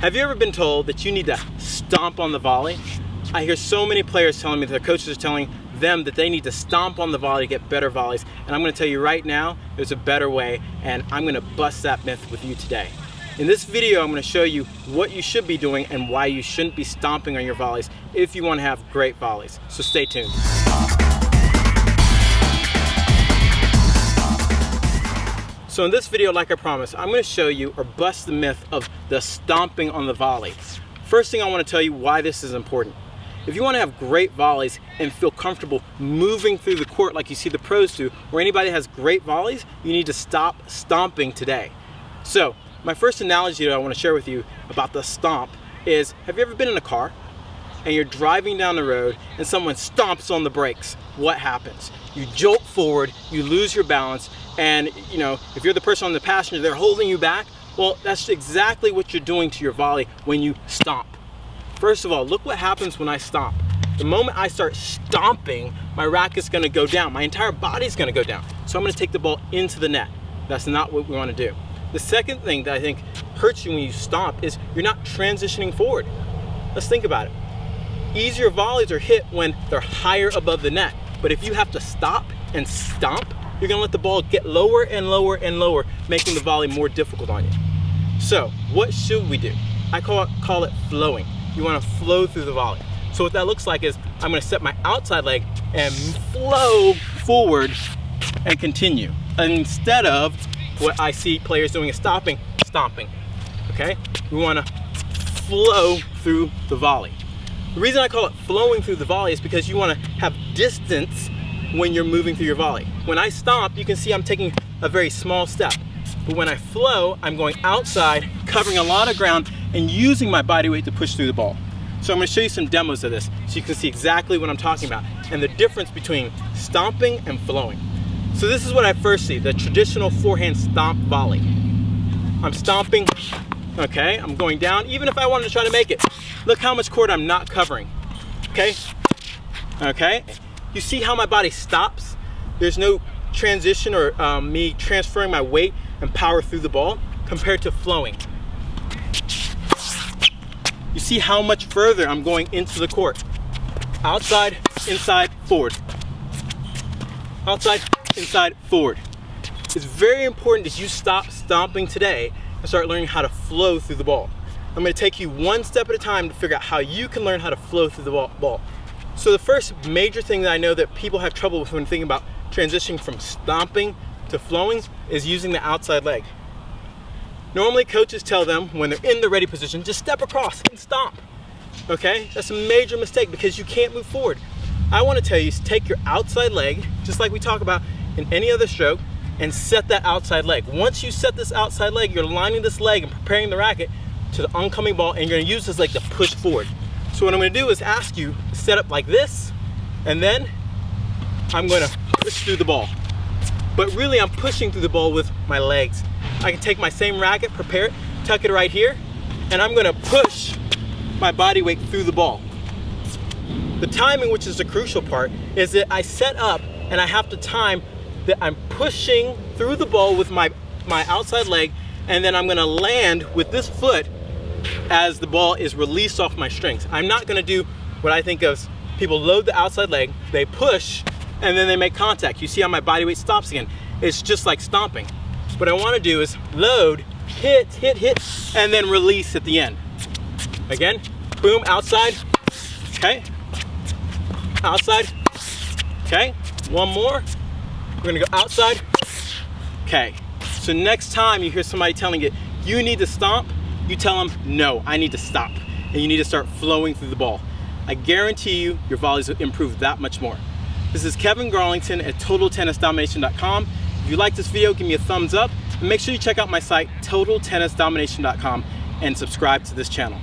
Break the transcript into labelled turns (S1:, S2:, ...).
S1: Have you ever been told that you need to stomp on the volley? I hear so many players telling me that their coaches are telling them that they need to stomp on the volley to get better volleys. And I'm going to tell you right now, there's a better way, and I'm going to bust that myth with you today. In this video, I'm going to show you what you should be doing and why you shouldn't be stomping on your volleys if you want to have great volleys. So stay tuned. So in this video, like I promised, I'm going to show you or bust the myth of the stomping on the volley. First thing I want to tell you why this is important. If you want to have great volleys and feel comfortable moving through the court like you see the pros do, or anybody that has great volleys, you need to stop stomping today. So my first analogy that I want to share with you about the stomp is, have you ever been in a car and you're driving down the road and someone stomps on the brakes? What happens? You jolt forward, you lose your balance, and if you're the person on the passenger, they're holding you back. Well, that's exactly what you're doing to your volley when you stomp. First of all, look what happens when I stomp. The moment I start stomping, my racket's gonna go down. My entire body's gonna go down. So I'm gonna take the ball into the net. That's not what we wanna do. The second thing that I think hurts you when you stomp is you're not transitioning forward. Let's think about it. Easier volleys are hit when they're higher above the net. But if you have to stop and stomp, you're gonna let the ball get lower and lower and lower, making the volley more difficult on you. So what should we do? I call it flowing. You wanna flow through the volley. So what that looks like is I'm gonna set my outside leg and flow forward and continue. Instead of what I see players doing is stomping, okay? We wanna flow through the volley. The reason I call it flowing through the volley is because you wanna have distance when you're moving through your volley. When I stomp, you can see I'm taking a very small step. But when I flow, I'm going outside, covering a lot of ground, and using my body weight to push through the ball. So I'm gonna show you some demos of this so you can see exactly what I'm talking about and the difference between stomping and flowing. So this is what I first see, the traditional forehand stomp volley. I'm stomping, okay, I'm going down, even if I wanted to try to make it. Look how much court I'm not covering, okay? You see how my body stops? There's no transition or me transferring my weight and power through the ball compared to flowing. You see how much further I'm going into the court. Outside, inside, forward. Outside, inside, forward. It's very important that you stop stomping today and start learning how to flow through the ball. I'm going to take you one step at a time to figure out how you can learn how to flow through the ball. So the first major thing that I know that people have trouble with when thinking about transitioning from stomping to flowing is using the outside leg. Normally coaches tell them when they're in the ready position, just step across and stomp, okay? That's a major mistake because you can't move forward. I want to tell you, take your outside leg, just like we talk about in any other stroke, and set that outside leg. Once you set this outside leg, you're lining this leg and preparing the racket to the oncoming ball, and you're going to use this leg to push forward. So what I'm going to do is ask you to set up like this, and then I'm going to push through the ball. But really I'm pushing through the ball with my legs. I can take my same racket, prepare it, tuck it right here, and I'm going to push my body weight through the ball. The timing, which is the crucial part, is that I set up and I have to time that I'm pushing through the ball with my outside leg, and then I'm going to land with this foot as the ball is released off my strings. I'm not going to do what I think of people load the outside leg, they push, and then they make contact. You see how my body weight stops again. It's just like stomping. What I want to do is load, hit, and then release at the end. Again, boom, outside, okay, outside, okay, one more. We're going to go outside, okay. So next time you hear somebody telling you, you need to stomp, you tell them, no, I need to stop. And you need to start flowing through the ball. I guarantee you, your volleys will improve that much more. This is Kevin Garlington at TotalTennisDomination.com. If you like this video, give me a thumbs up. And make sure you check out my site, TotalTennisDomination.com, and subscribe to this channel.